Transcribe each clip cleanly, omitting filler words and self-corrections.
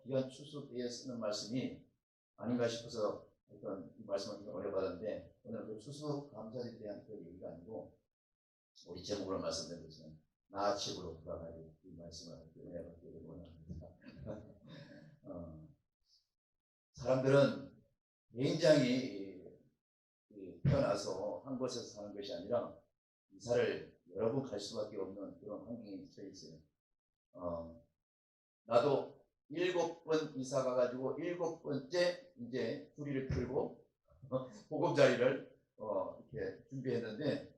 귀한 추수 때에 쓰는 말씀이 아닌가 싶어서 어떤 이 말씀을 은혜 받았는데, 오늘 그 추수 감사절에 대한 그 얘기가 아니고 우리 제목으로 말씀드리지만 나 집으로 돌아가야 될 이 말씀을 은혜 받기를 원합니다. 사람들은 굉장히 태어나서 한 곳에서 사는 것이 아니라 이사를 여러 번 갈 수밖에 없는 그런 환경이 처해 있어요. 나도 7번 이사 가가지고 7번째 이제 주리를 틀고 보금자리를 이렇게 준비했는데,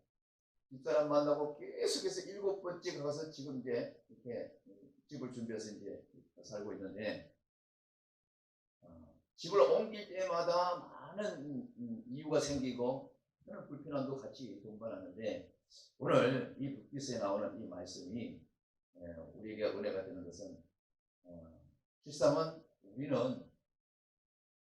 집사람 만나고 계속해서 7번째 가서 지금 이제 이렇게 집을 준비해서 이제 살고 있는데, 집을 옮길 때마다 많은 이유가 생기고 그런 불편함도 같이 동반하는데, 오늘 이 북기서에 나오는 이 말씀이 우리에게 은혜가 되는 것은, 실상은 우리는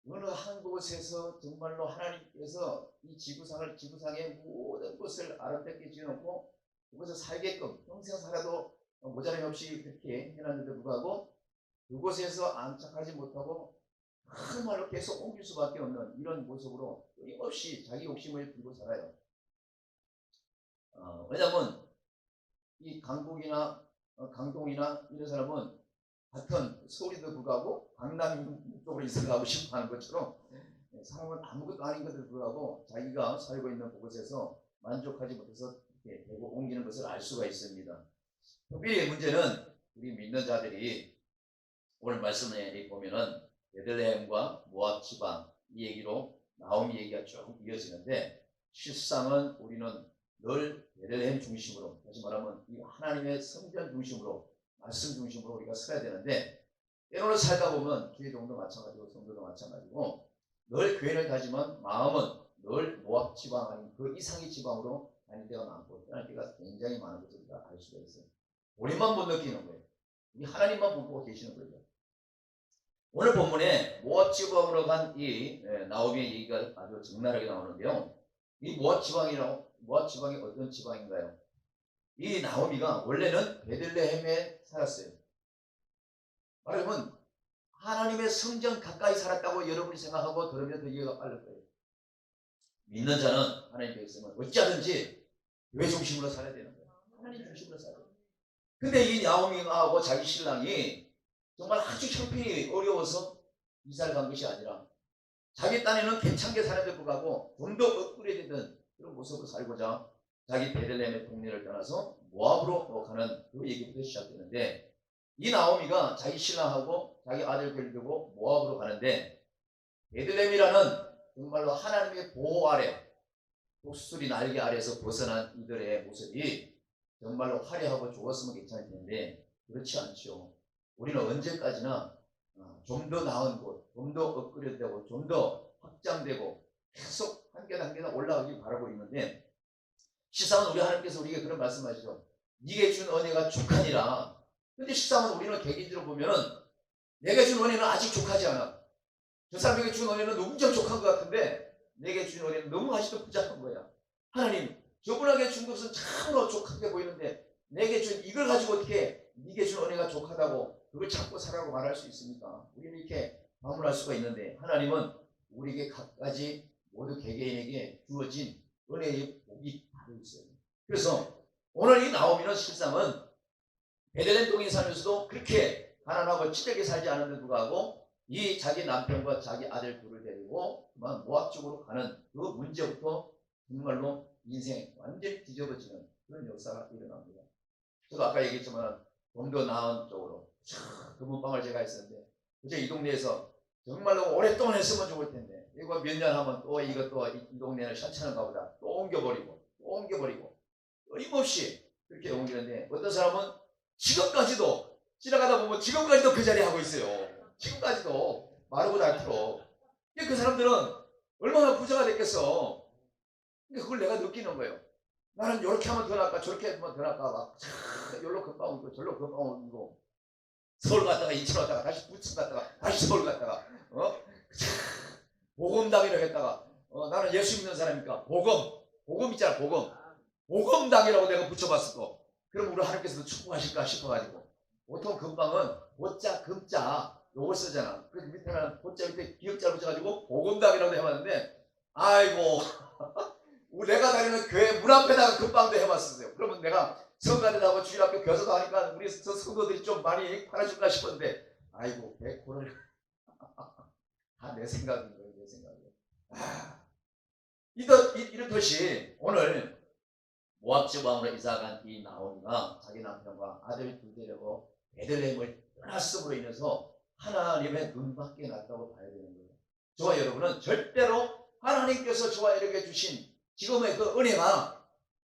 어느 한 곳에서 정말로 하나님께서 이 지구상의 모든 것을 아름답게 지어놓고 그곳에 살게끔 평생 살아도 모자람이 없이 그렇게 해놨는데 불구하고 그곳에서 안착하지 못하고 정말로 계속 옮길 수밖에 없는 이런 모습으로 끊임없이 자기 욕심을 부리고 살아요. 왜냐하면 이 강북이나 강동이나 이런 사람은 같은 서울에도 불구하고 강남 쪽으로 이사가고 싶어 하는 것처럼, 사람은 아무것도 아닌 것에도 불구하고 자기가 살고 있는 그곳에서 만족하지 못해서 이렇게 대고 옮기는 것을 알 수가 있습니다. 특별히 문제는 우리 믿는 자들이 오늘 말씀에 보면은 베들레헴과 모압 지방 이 얘기로 나오미 얘기가 쭉 이어지는데, 실상은 우리는 늘 베들레헴 중심으로, 다시 말하면 이 하나님의 성전 중심으로, 말씀 중심으로 우리가 서야 되는데, 때로는 살다 보면 교회종도 마찬가지고 성도도 마찬가지고 늘 교회를 가지만 마음은 늘 모압 지방 아닌 그 이상의 지방으로 다닐 때가 많고 떠날 때가 굉장히 많은 것을 우리가 알 수가 있어요. 우리만 못 느끼는 거예요. 우리 하나님만 보고 계시는 거죠. 오늘 본문에 모압 지방으로 간 이 나오미의 얘기가 아주 적나라하게 나오는데요. 이 모압 지방이 어떤 지방인가요? 이 나오미가 원래는 베들레헴에 살았어요. 말하자면 하나님의 성전 가까이 살았다고 여러분이 생각하고 들으면 더 이해가 빠를 거예요. 믿는 자는 하나님 백성은 어찌하든지 교회 중심으로 살아야 되는 거예요. 하나님 중심으로 살아야 돼요. 근데 이 나오미하고 자기 신랑이 정말 아주 형편이 어려워서 이사를 간 것이 아니라 자기 딴에는 괜찮게 살아도 불구하고 좀 더 업그레이드된 그런 모습으로 살고자 자기 베들레헴의 동네를 떠나서 모압으로 가는 그 얘기부터 시작되는데, 이 나오미가 자기 신랑하고 자기 아들들 두고 모압으로 가는데, 베들레헴이라는 정말로 하나님의 보호 아래 독수리 날개 아래에서 벗어난 이들의 모습이 정말로 화려하고 좋았으면 괜찮을 텐데 그렇지 않죠. 우리는 언제까지나 좀 더 나은 곳, 좀 더 업그레이드되고 좀 더 확장되고 계속 한 계단 한 계단 올라가길 바라고 있는데, 실상은 우리 하나님께서 우리에게 그런 말씀하시죠. 네게 준 은혜가 족하니라. 근데 실상은 우리는 개인적으로 보면은 내게 준 은혜는 아직 족하지 않아. 저 사람에게 준 은혜는 엄청 족한 것 같은데 내게 준 은혜는 너무 아직도 부족한 거야. 하나님, 저분에게 준 것은 참으로 족하게 보이는데 내게 준 이걸 가지고 어떻게 네게 준 은혜가 족하다고 그걸 찾고 살라고 말할 수 있습니까? 우리는 이렇게 반문할 수가 있는데, 하나님은 우리에게 각가지 모두 개개인에게 주어진 은혜의 복이 다르고 있어요. 그래서 오늘 이 나오미는 실상은 베들레헴 동에 살면서도 그렇게 가난하고 찌들게 살지 않았는데 불구하고 이 자기 남편과 자기 아들 둘을 데리고 그만 모압 쪽으로 가는 그 문제부터 정말로 인생이 완전히 뒤집어지는 그런 역사가 일어납니다. 저도 아까 얘기했지만 좀 더 나은 쪽으로 금은방을 제가 했었는데, 그저 이 동네에서 정말로 오랫동안 했으면 좋을 텐데 이거 몇 년 하면 또 이거 또 이 동네는 현찮은가 보다 또 옮겨버리고 끊임없이 그렇게 옮기는데, 어떤 사람은 지금까지도 지나가다 보면 지금까지도 그 자리에 하고 있어요. 지금까지도 마르고 닳도록. 그 사람들은 얼마나 부자가 됐겠어. 근데 그걸 내가 느끼는 거예요. 나는 이렇게 하면 더 나을까 저렇게 하면 더 나을까 막 여기로 금방 옮기고 저리로 금방 옮기고, 서울 갔다가 인천 갔다가 다시 부천 갔다가 다시 서울 갔다가 복음당이라고 했다가 나는 예수 믿는 사람이니까 복음 있잖아. 복음당이라고 내가 붙여봤을 거. 그럼 우리 하나님께서도 축복하실까 싶어가지고, 보통 금방은 보자 금자 요걸 쓰잖아. 그 밑에는 호자 밑에 기역자를 붙여가지고 복음담이라고 해봤는데, 아이고 내가 다니는 교회 문 앞에다가 급방도 해봤었어요. 그러면 내가 성가대하고 주일학교 교사도 하니까 우리 성도들이 좀 많이 팔아줄까 싶었는데, 아이고 100%를 다 내 생각인 거예요. 내 생각이에요. 이렇듯이 오늘 모압 지방으로 이사간 이 나오미가 자기 남편과 아들 둘 데리고 베들레헴을 떠났음으로 인해서 하나님의 눈밖에 났다고 봐야 되는 거예요. 저와 여러분은 절대로 하나님께서 저와 여러분에게 주신 지금의 그 은혜가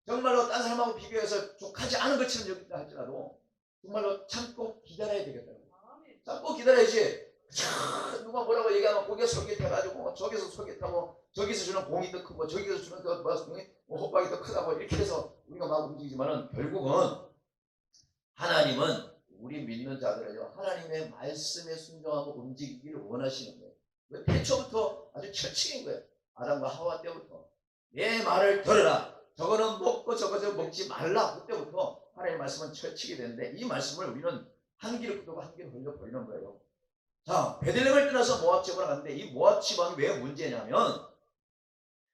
정말로 딴 사람하고 비교해서 족하지 않은 것처럼 여긴다 할지라도 정말로 참고 기다려야 되겠다는 거예요. 참고 기다려야지. 누가 뭐라고 얘기하면 거기에 솔깃해가지고 저기서 솔깃하고 저기서 주는 공이 더 크고 저기서 주는 그 호박이 더 크다고 이렇게 해서 우리가 막 움직이지만은 결국은 하나님은 우리 믿는 자들은요 하나님의 말씀에 순종하고 움직이기를 원하시는 거예요. 왜 태초부터 아주 철칙인 거예요. 아담과 하와 때부터 내 말을 들으라. 저거는 먹고 저거 먹지 말라. 그때부터 하나님의 말씀은 철칙이 되는데 이 말씀을 우리는 한 길을 끄고 한 길을 흘려 버리는 거예요. 자, 베들레헴을 떠나서 모압 지방으로 갔는데 이 모압 지방이 왜 문제냐면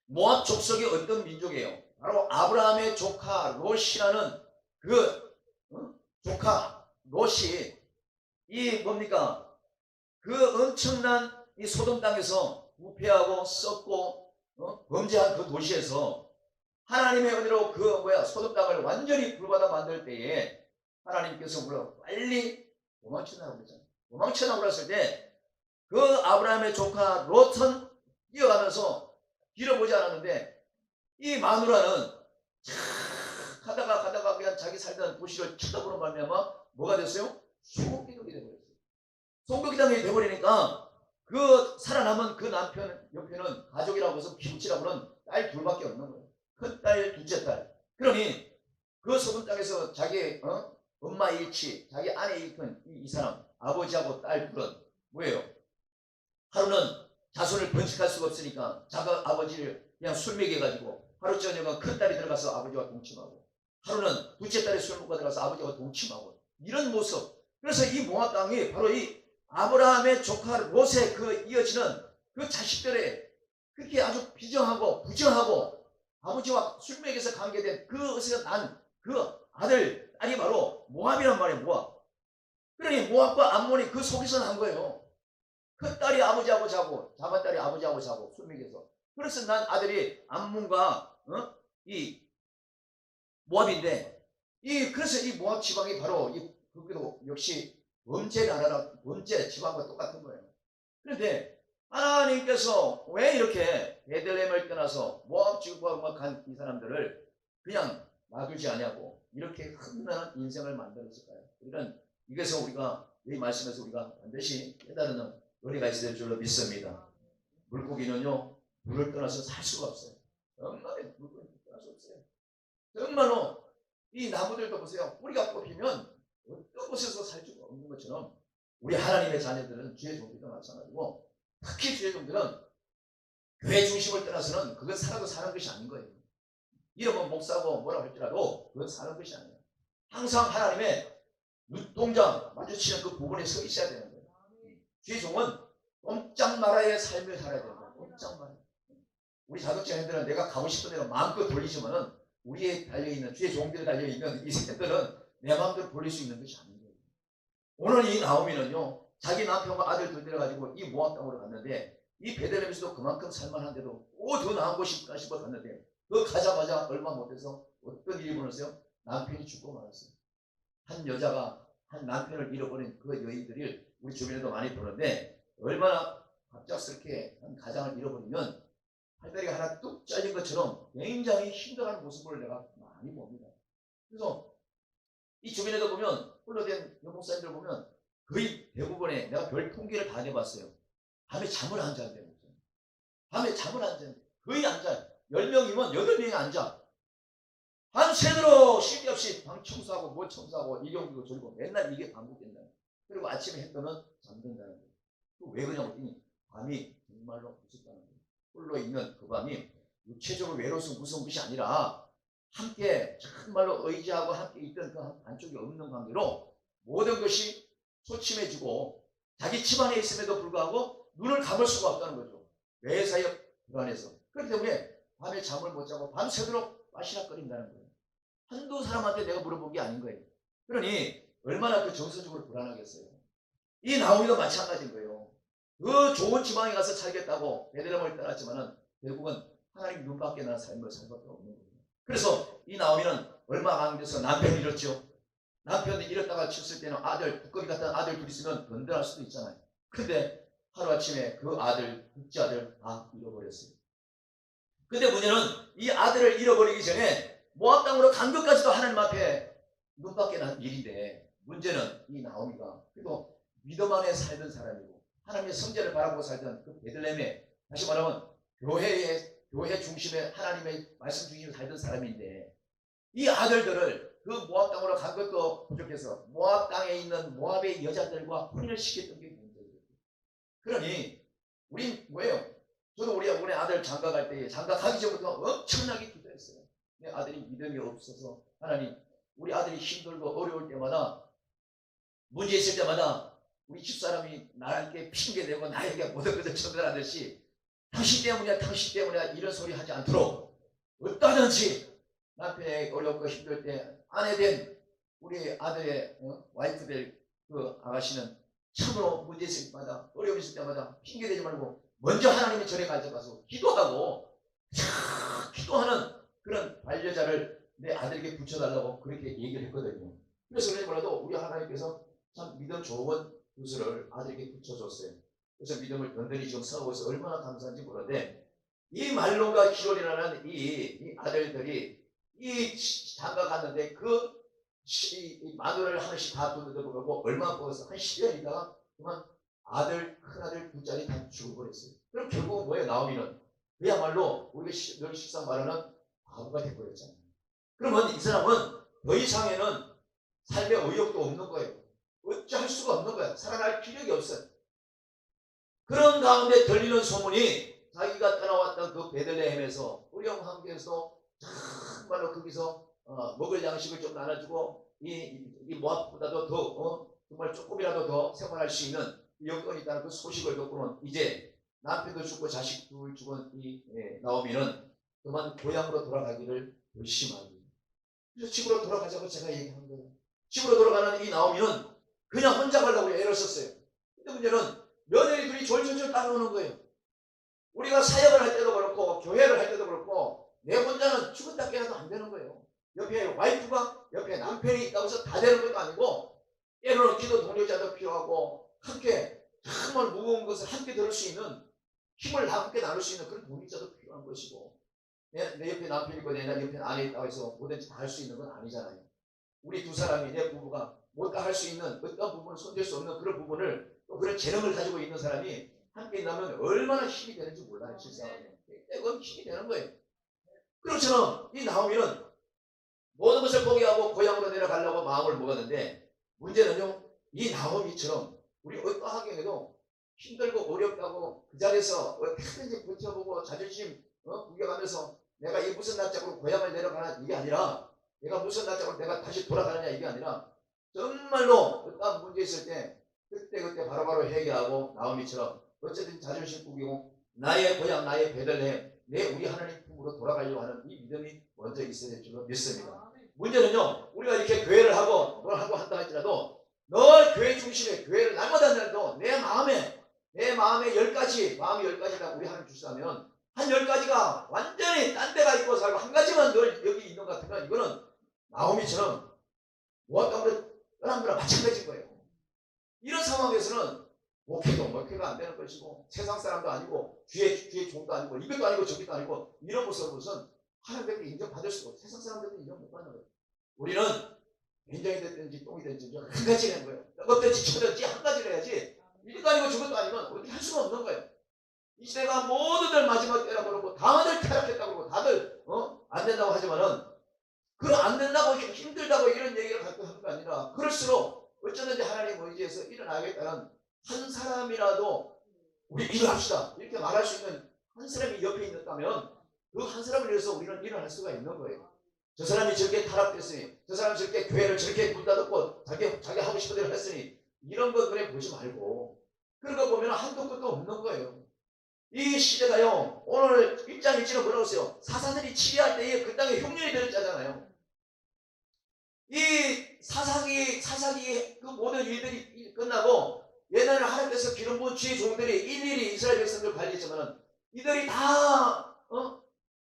모압 족속이 어떤 민족이에요? 바로 아브라함의 조카 롯이라는 그 조카 롯이 이 뭡니까? 그 엄청난 이 소돔 땅에서 부패하고 썩고 범죄한 그 도시에서 하나님의 은혜로 소돔 땅을 완전히 불바다 만들 때에 하나님께서 물어 빨리 도망쳐나라고 그랬잖아요. 도망쳐나오고 그랬을 때 그 아브라함의 조카 롯은 뛰어가면서 길을 보지 않았는데 이 마누라는 가다가 그냥 자기 살던 도시를 쳐다보는 말미암아 뭐가 됐어요? 소고기당이 돼버렸어요. 소고기당이 돼버리니까 그 살아남은 그 남편 옆에는 가족이라고 해서 기부치라고는 딸 둘밖에 없는 거예요. 큰 딸, 둘째 딸. 그러니 그 소돔 땅에서 자기 엄마 일치, 자기 아내 일큰 이 사람 아버지하고 딸 둘은 뭐예요? 하루는 자손을 번식할 수가 없으니까 자가 아버지를 그냥 술 먹여가지고 하루 저녁은 큰 딸이 들어가서 아버지와 동침하고 하루는 둘째 딸이 술 먹고 들어가서 아버지와 동침하고 이런 모습. 그래서 이 모압 땅이 바로 이 아브라함의 조카 롯에 그 이어지는 그 자식들의 그렇게 아주 비정하고 부정하고 아버지와 술 먹여서 관계된 그것에서 난 그 아들 딸이 바로 모압이란 말이에요. 모압. 그러니 모압과 암몬이 그 속에서 난 거예요. 큰 딸이 아버지하고 자고 작은 딸이 아버지하고 자고 술 먹여서. 그래서 난 아들이 암몬과 이 모압인데 그래서 이 모압 지방이 바로 그것도 역시 범죄 나라라 범죄 지방과 똑같은 거예요. 그런데 하나님께서 왜 이렇게 베들레헴을 떠나서 모압 지방과 간 이 사람들을 그냥 놔두지 않냐고 이렇게 흔한 인생을 만들었을까요? 우리는 이것을 우리가 이 말씀에서 우리가 반드시 깨달은 은혜가 있을 줄로 믿습니다. 물고기는요 물을 떠나서 살 수가 없어요. 정말 물고기 떠날 수 없어요. 정말로 이 나무들도 보세요. 뿌리가 뽑히면 어떤 곳에서 살 수가 없는 것처럼 우리 하나님의 자녀들은 주의 종들도 마찬가지고 특히 주의 종들은 교회 중심을 떠나서는 그건 살아도 사는 것이 아닌 거예요. 이름은 목사고 뭐라고 할지라도 그건 사는 것이 아니에요. 항상 하나님의 눈동자 마주치는 그 부분에 서 있어야 되는 거예요. 주의 종은 꼼짝 말아야 삶을 살아야 되는 거예요. 꼼짝 말아야. 우리 자동차 핸들은 내가 가고 싶은 대로 마음껏 돌리지만은 우리의 달려있는 주의 종들이 달려있는 이 새들은 내 마음대로 돌릴 수 있는 것이 아닌 거예요. 오늘 이 나오미는요 자기 남편과 아들 둘 데려가지고 이 모압 땅으로 갔는데 이 베들레헴에서도 그만큼 살만한데도 또 더 나은 곳이 있을까 싶어 갔는데 그 가자마자 얼마 못해서 어떤 일이 벌어졌어요? 남편이 죽고 말았어요. 한 여자가 한 남편을 잃어버린 그 여인들을 우리 주변에도 많이 보는데 얼마나 갑작스럽게 한 가장을 잃어버리면 팔다리가 하나 뚝 잘린 것처럼 굉장히 힘들어하는 모습을 내가 많이 봅니다. 그래서 이 주변에도 보면 홀로 된 여목사님들 보면 거의 대부분의 내가 별 통계를 다 내봤어요. 밤에 잠을 안 잔대요. 밤에 잠을 안 잔대요. 거의 안 자요. 10명이면 8명이 안 자. 밤새도록 쉴 데 없이 방 청소하고 뭐 청소하고 이경기고 저리고 맨날 이게 반복된다. 그리고 아침에 해 뜨면 잠든다는 거예요. 왜 그러냐고 했더니 밤이 정말로 무섭다는 거예요. 홀로 있는 그 밤이 육체적으로 외로워서 무서운 것이 아니라 함께 정말로 의지하고 함께 있던 그 한쪽이 없는 관계로 모든 것이 소침해지고 자기 집안에 있음에도 불구하고 눈을 감을 수가 없다는 거죠. 매사에 불안해서. 그렇기 때문에 밤에 잠을 못 자고 밤새도록 빠시락거린다는 거예요. 한두 사람한테 내가 물어본 게 아닌 거예요. 그러니 얼마나 그 정서적으로 불안하겠어요. 이 나오미도 마찬가지인 거예요. 그 좋은 지방에 가서 살겠다고 베들레헴을 떠났지만은 결국은 하나님 눈밖에 난 삶을 살 수밖에 없는 거예요. 그래서 이 나오미는 얼마 강돼서 남편을 잃었죠. 남편을 잃었다가 쳤을 때는 아들, 두꺼비 같은 아들 둘 있으면 든든할 수도 있잖아요. 근데 하루아침에 그 아들, 둘째 아들 다 잃어버렸어요. 근데 문제는 이 아들을 잃어버리기 전에 모압 땅으로 간 것까지도 하나님 앞에 눈밖에 난 일인데, 문제는 이 나오미가 그래도 믿음 안에 살던 사람이고 하나님의 성전을 바라보고 살던 그 베들레헴에, 다시 말하면 교회 중심의 하나님의 말씀 중심에 살던 사람인데, 이 아들들을 그 모압 땅으로 간 것도 부족해서 모압 땅에 있는 모압의 여자들과 혼인을 시켰던 게 문제예요. 그러니 우린 뭐예요? 저도 우리 아들 장가 갈 때, 장가 가기 전부터 엄청나게 기도했어요. 내 아들이 믿음이 없어서 하나님, 우리 아들이 힘들고 어려울 때마다, 문제 있을 때마다 우리 집사람이 나에게 핑계대고 나에게 모든 것을 전달하듯이 당신 때문이야 이런 소리 하지 않도록 어떠든지 남편이 어렵고 힘들 때 아내 된 우리 아들의 와이프 될 그 아가씨는 참으로 문제 있을 때마다, 어려움 있을 때마다 핑계대지 말고 먼저 하나님의 절에 가져가서 기도하고 기도하는 그런 반려자를 내 아들에게 붙여달라고 그렇게 얘기를 했거든요. 그래서 그런지 몰라도 우리 하나님께서 참 믿음 좋은 구슬을 아들에게 붙여줬어요. 그래서 믿음을 든든히 지금 서고 있어 얼마나 감사한지 모르는데, 이 말론과 기론이라는 이 아들들이 이 장가 갔는데 이 마누라를 하나씩 다 두는데도 불구하고 얼마 먹어서 한 10년 있다가 그만 아들, 큰아들, 둘째이 다 죽어버렸어요. 그럼 결국은 뭐예요? 나오미는 그야말로 우리가 늘 실상 말하는 바보가 되어버렸잖아요. 그러면 이 사람은 더 이상에는 삶의 의욕도 없는 거예요. 어찌할 수가 없는 거예요. 살아날 기력이 없어요. 그런 가운데 들리는 소문이 자기가 떠나왔던 그 베들레헴에서 어려움 함께해서 정말로 거기서 먹을 양식을 좀 나눠주고 이 모압보다도 더 정말 조금이라도 더 생활할 수 있는 여건이 있다는 그 소식을 듣고는 이제 남편도 죽고 자식 둘 죽은 이 나오미는 그만 고향으로 돌아가기를 결심하고, 그래서 집으로 돌아가자고 제가 얘기한 거예요. 집으로 돌아가는 이 나오미는 그냥 혼자 가려고 애를 썼어요. 근데 문제는 며느리들이 졸졸졸 따라오는 거예요. 우리가 사역을 할 때도 그렇고 교회를 할 때도 그렇고 내 혼자는 죽었다 깨어나도 안 되는 거예요. 옆에 와이프가, 옆에 남편이 있다고 해서 다 되는 것도 아니고, 때로는 기도 동료자도 필요하고 함께 정말 무거운 것을 함께 들을 수 있는, 힘을 함께 나눌 수 있는 그런 동료자도 필요한 것이고, 내 옆에 남편이 있고 내 옆에 아내 있다고 해서 뭐든지 다 할 수 있는 건 아니잖아요. 우리 두 사람이, 내 부부가 뭐 다 할 수 있는 어떤 부분을 손댈 수 없는 그런 부분을, 또 그런 재능을 가지고 있는 사람이 함께 있다면 얼마나 힘이 되는지 몰라요. 실상은 그건 힘이 되는 거예요. 그렇처럼 이 나오미는 모든 것을 포기하고 고향으로 내려가려고 마음을 먹었는데, 문제는요, 이 나오미처럼 우리 어떠하게 해도 힘들고 어렵다고 그 자리에서 어떻게든지 버텨보고 자존심 구겨가면서 내가 이 무슨 날짜로 고향을 내려가나 이게 아니라, 내가 무슨 날짜로 내가 다시 돌아가느냐 이게 아니라, 정말로 어떤 문제 있을 때 그때 바로바로 회개하고 나오미처럼 어쨌든 자존심 구기고 나의 고향, 나의 베들레헴, 우리 하나님 품으로 돌아가려고 하는 이 믿음이 먼저 있어야 될 줄로 믿습니다. 문제는요, 우리가 이렇게 교회를 하고 뭘 하고 한다 할지라도 늘 교회 중심에 교회를 날마다 해도 내 마음에 10가지, 마음이 10가지가 우리 하나님 주시다면 한 10가지가 완전히 딴 데가 있고 살고 한 가지만 늘 여기 있는 것 같으면 이거는 나오미처럼 모압 땅으로 떠난 거랑 마찬가지인 거예요. 이런 상황에서는 목회가 안 되는 것이고, 세상 사람도 아니고 주의 종도 아니고 이것도 아니고 저것도 아니고, 이런 모습은 하나님께 인정받을 수가 없어요. 세상 사람들도 인정 못 받는 거예요. 우리는 인정이 됐든지 똥이 됐든지 한 가지 는 거예요. 어떤지 저든지 한 가지를 해야지, 이것도 아니고 저것도 아니면 어떻게 할 수가 없는 거예요. 이 시대가 모두들 마지막 때라고 그러고 다들 타락했다고 그러고 다들 안 된다고 하지만은, 그 안 된다고 힘들다고 이런 얘기를 갖고 하는 게 아니라, 그럴수록 어쩌든지 하나님 의지에서 일어나겠다는 한 사람이라도 우리 일어납시다 이렇게 말할 수 있는 한 사람이 옆에 있다면, 그 한 사람을 위해서 우리는 일어날 수가 있는 거예요. 저 사람이 저렇게 타락됐으니, 저 사람이 저렇게 교회를 저렇게 문 닫았고 자기 하고 싶은 대로 했으니, 이런 것 눈에 보지 말고 그런 거 보면 한도 끝도 없는 거예요. 이 시대가요, 오늘 입장일지는 뭐라고 했어요? 사사들이 치리할 때에 그 땅에 흉년이 들었잖아요. 이 사사기 그 모든 일들이 끝나고 옛날에 하나님께서 기름 부은 주의 종들이 일일이 이스라엘 백성들을 관리했지만 이들이 다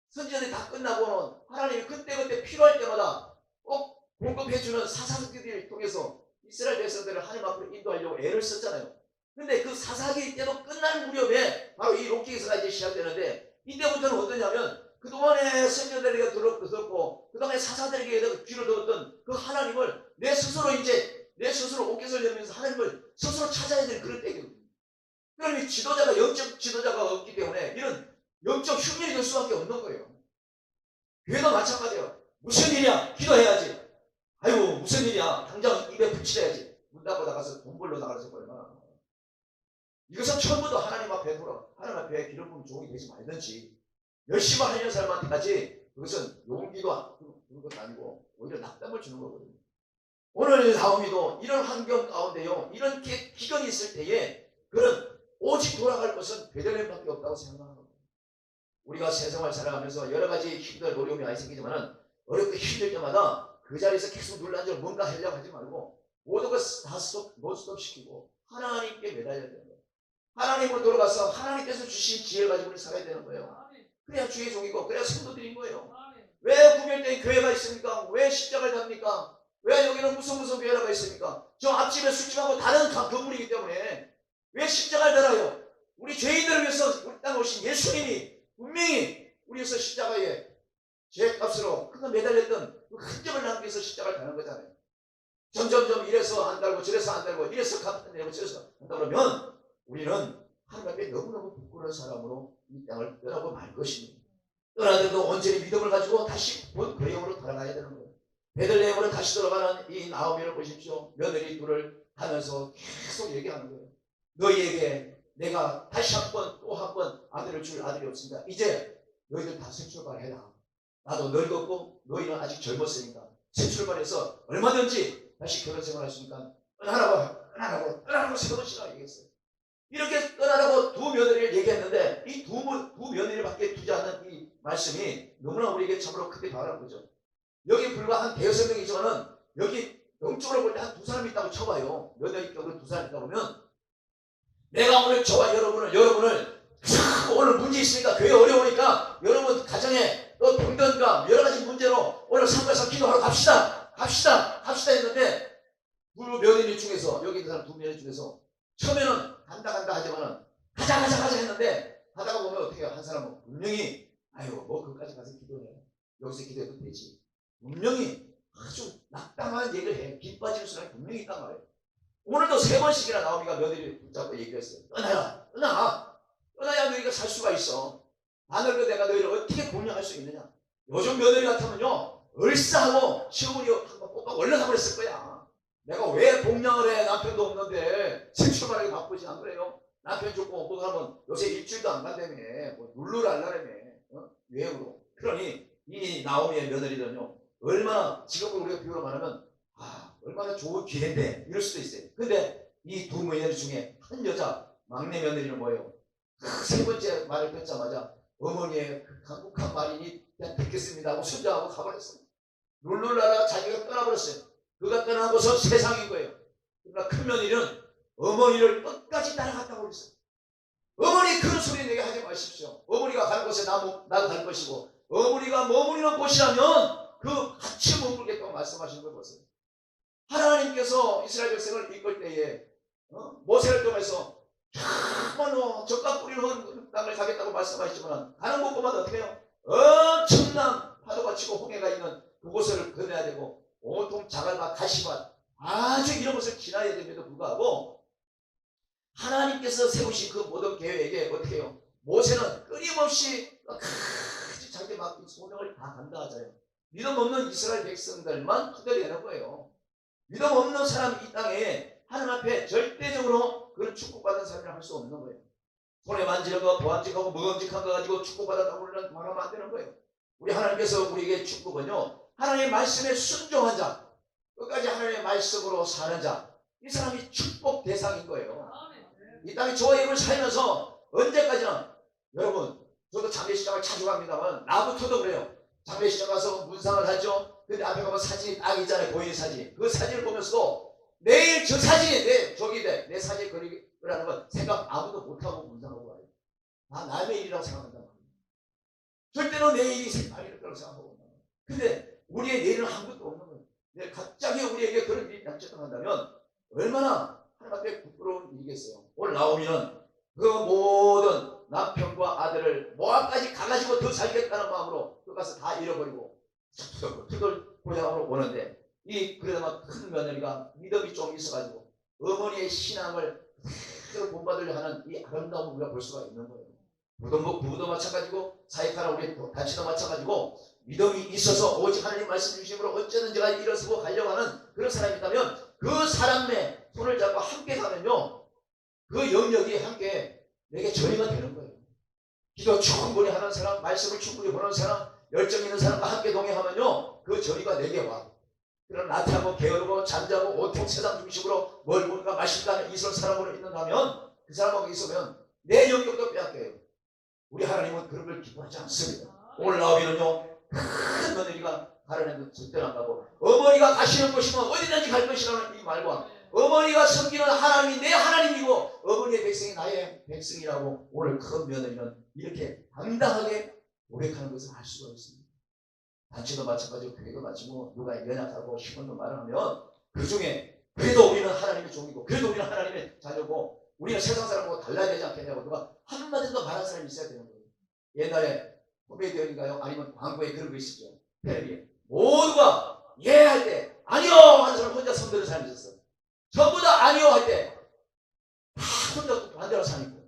선지자들이 다 끝나고는 하나님이 그때그때 필요할 때마다 꼭 공급해주는 사사기들을 통해서 이스라엘 백성들을 하나님 앞으로 인도하려고 애를 썼잖아요. 근데 그 사사기 때도 끝날 무렵에 바로 이 록기에서가 이제 시작되는데 이때부터는 어떠냐면 그동안에 선지자들에게 들었고 그동안에 사사들에게 귀를 들었던 그 하나님을 내 스스로 옥깃을 열면서 하나님을 스스로 찾아야 되는 그런 때거든요. 그러니 지도자가 영적 지도자가 없기 때문에 이런 영적 흉년이 될 수밖에 없는 거예요. 교회도 마찬가지예요. 무슨 일이야? 기도해야지. 아이고 무슨 일이야? 당장 입에 붙이려야지. 문 닫고 나가서 돈 벌러 나가서 얼마나. 이것은 처음부터 하나님 앞에 하나님 앞에 기름 부은 종이 되지 말든지 열심히 하려는 사람한테까지 그것은 용기도 그런 것도 아니고 오히려 낙담을 주는 거거든요. 오늘 나오미도 이런 환경 가운데요, 이런 기근이 있을 때에 그는 오직 돌아갈 것은 베들레헴밖에 없다고 생각하는 겁니다. 우리가 세상을 살아가면서 여러 가지 힘든 어려움이 많이 생기지만은 어렵고 힘들 때마다 그 자리에서 계속 눌러앉아 뭔가 하려고 하지 말고 모든 것을 다 스톱시키고 하나님께 매달려야 되는 거예요. 하나님으로 돌아가서 하나님께서 주신 지혜를 가지고 우리 살아야 되는 거예요. 그래야 주의 종이고 그래야 성도들인 거예요. 왜 구별된 교회가 있습니까? 왜 십자가를 답니까? 왜 여기는 무슨 교회가 있습니까? 저 앞집에 술집하고 다른 건물이기 때문에 왜 십자가를 달아요? 우리 죄인들을 위해서 우리 땅에 오신 예수님이 분명히 우리 위해서 십자가에 죄값으로 그가 매달렸던 그 흔적을 남기면서 십자가를 다는 거잖아요. 점점점 이래서 안 달고 저래서 안 달고 이래서 갚아내고 저래서 한다 그러면 우리는 하나님 앞에 너무너무 부끄러운 사람으로 이 땅을 떠나고 말 것입니다. 떠나더라도 온전히 믿음을 가지고 다시 본 고향으로 돌아가야 되는 거예요. 베들레헴으로 다시 돌아가는 이 나오미를 보십시오. 며느리 둘을 하면서 계속 얘기하는 거예요. 너희에게 내가 다시 한 번 또 한 번 아들을 줄 아들이 없으니까 이제 너희들 다 새 출발해라. 나도 늙었고 너희는 아직 젊었으니까 새 출발해서 얼마든지 다시 결혼 생활할 수 있으니까 떠나라고 세 번씩이나 얘기했어요. 이렇게 떠나라고 두 며느리를 얘기했는데 이 두 며느리밖에 두지 않는 이 말씀이 너무나 우리에게 참으로 크게 다가는 거죠. 여기 불과 한 대여섯 명이지만은 여기 영적으로 볼 때 한 두 사람이 있다고 쳐봐요. 며느리격으로 두 사람이 있다고 보면 내가 오늘 저와 여러분을 오늘 문제 있으니까 교회 어려우니까 여러분 가정에 또 병든가 여러 가지 문제로 오늘 상가에서 기도하러 갑시다 했는데 두 며느리 중에서 여기 있는 사람 두 며느리 중에서 처음에는 간다 하지만은 가자 했는데 하다가 보면 어떻게 해요? 한 사람은 분명히 아유 뭐 그까지 가서 기도해 여기서 기도해도 되지 분명히 아주 낙담한 얘기를 해. 기 빠지는 순간이 분명히 있단 말이에요. 오늘도 세 번씩이나 나오미가 며느리 붙잡고 얘기했어요. 떠나야 너희가 살 수가 있어. 하늘로 내가 너희를 어떻게 공략할 수 있느냐. 요즘 며느리 같으면요 얼싸하고 시어머니 한번 꼭 올려다버렸을 거야. 내가 왜 공략을 해. 남편도 없는데 생출발하기 바쁘지 안 그래요? 남편 죽고 뭐 하면 요새 일주일도 안 간다며 뭐 룰루를 알라라며 유행으로. 그러니 이 나오미의 며느리들은요 얼마나 지금은 우리가 비유로 말하면 얼마나 좋은 기회인데 이럴 수도 있어요. 근데 이 두 며느리 중에 한 여자 막내 며느리는 뭐예요? 세 번째 말을 듣자마자 어머니의 그 강국한 말이니 그냥 듣겠습니다 하고 순종하고 가버렸어요. 룰루라라 자기가 떠나버렸어요. 그가 떠나고서 세상인 거예요. 그러나 큰 며느리는 어머니를 끝까지 따라갔다고 그랬어요. 어머니 그런 소리 내게 하지 마십시오. 어머니가 갈 곳에 나도 갈 것이고 어머니가 머무르는 곳이라면 그 같이 머물겠다고 말씀하시는 걸 보세요. 하나님께서 이스라엘 백성을 이끌 때에 모세를 통해서 정말로 적과 뿌리는 땅을 가겠다고 말씀하시지만 가는 곳마다 어떻게 해요? 엄청난 파도가 치고 홍해가 있는 그곳을 건너야 되고 온통 자갈과 가시밭 아주 이런 것을 지나야 됨에도 불구하고 하나님께서 세우신 그 모든 계획에 어떻게 해요? 모세는 끊임없이 자기 맡긴 소명을 다 감당하잖아요. 믿음 없는 이스라엘 백성들만 흔들리는 거예요. 믿음 없는 사람이 이 땅에 하나님 앞에 절대적으로 그런 축복받은 삶을 할 수 없는 거예요. 손에 만지는 거, 보암직하고 무감직한 거 가지고 축복받았다고 우리는 말하면 안 되는 거예요. 우리 하나님께서 우리에게 축복은요, 하나님의 말씀에 순종한 자, 끝까지 하나님의 말씀으로 사는 자, 이 사람이 축복 대상인 거예요. 이 땅에 저와 여러분 살면서 언제까지나 여러분 저도 장례식장을 자주 갑니다만 나부터도 그래요. 장례식장 가서 문상을 하죠. 근데 앞에 가면 사진이 딱 있잖아요. 보이는 사진. 그 사진을 보면서도 내일 저 사진이 내 사진이 그리라는 건 생각 아무도 못하고 문상하고 와요. 다 남의 일이라고 생각한단 말이에요. 절대로 내 일이 생각일 거라고 생각하고 온단 말이에요. 근데 우리의 내일은 아무것도 없는 거예요. 내일 갑자기 우리에게 그런 일이 닥쳐한다면 얼마나 하나님 앞에 부끄러운 일이겠어요. 오늘 나오미는 그 모든 남편과 아들을 모압까지 가가지고 더 살겠다는 마음으로 그 가서 다 잃어버리고 그들 고향으로 오는데 그러다가 큰 며느리가 믿음이 좀 있어가지고 어머니의 신앙을 그대로 본받으려 하는 이 아름다움을 우리가 볼 수가 있는 거예요. 부부도 마찬가지고 사역하는 우리 단체도 마찬가지고 믿음이 있어서 오직 하나님 말씀 중심으로 어쩌든지가 일어서고 가려고 하는 그런 사람이 있다면 그 사람의 손을 잡고 함께 가면요 그 영역이 함께 내게 전이가 되는 거예요. 기도 충분히 하는 사람, 말씀을 충분히 보는 사람, 열정 있는 사람과 함께 동행하면요 그 전이가 내게 와. 그런 나태하고 게으르고 잠자고 온통 세상 중심으로 뭘 볼까 마실까 하는 이런 사람으로 있는다면 그 사람하고 있으면 내 영역도 빼앗겨요. 우리 하나님은 그런 걸 기뻐하지 않습니다. 오늘 나오면요 큰 며느리가 가는 데도 절대로 안 가고 어머니가 가시는 곳이면 어디든지 갈 것이라는 이 말과 어머니가 섬기는 하나님이 내 하나님이고 어머니의 백성이 나의 백성이라고 오늘 큰 며느리는 이렇게 당당하게 고백하는 것을 알 수가 있습니다. 단체도 마찬가지고 교회도 마찬가지고 누가 연약하고 힘없는 말을 하면 그 중에 그래도 우리는 하나님의 종이고 그래도 우리는 하나님의 자녀고 우리는 세상 사람하고 달라야 되지 않겠냐고 누가 한마디 더 말하는 사람이 있어야 되는 거예요. 옛날에 코미디언인가요? 아니면 광고에 그런 거 있었죠. 텔레비에 모두가 예 할 때 아니요 하는 사람 혼자 손드는 사람이 있었어요. 전부 다 아니요 할 때 다 혼자 반대로 사는 거예요.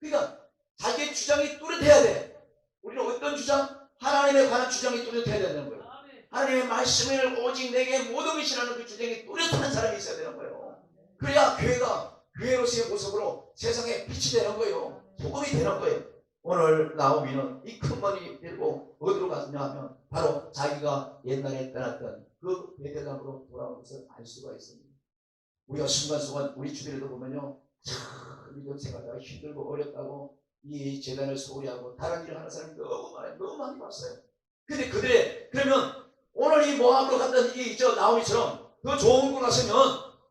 그러니까 자기의 주장이 뚜렷해야 돼. 우리는 어떤 주장? 하나님에 관한 주장이 뚜렷해야 되는 거예요. 하나님의 말씀을 오직 내게 모든 것이라는 그 주장이 뚜렷한 사람이 있어야 되는 거예요. 그래야 교회가 교회로서의 모습으로 세상에 빛이 되는 거예요. 소금이 되는 거예요. 오늘 나오미는 이 큰 머리 들고 어디로 갔냐 하면 바로 자기가 옛날에 떠났던 그 베들레헴으로 돌아온 것을 알 수가 있습니다. 우리가 순간순간 우리 주변에도 보면요 참 믿음 생활하기가 힘들고 어렵다고 이 재단을 소홀히 하고 다른 일을 하는 사람이 너무 많이 봤어요. 근데 그러면 오늘 이 모압으로 갔던 나오미처럼 더 좋은 곳 갔으면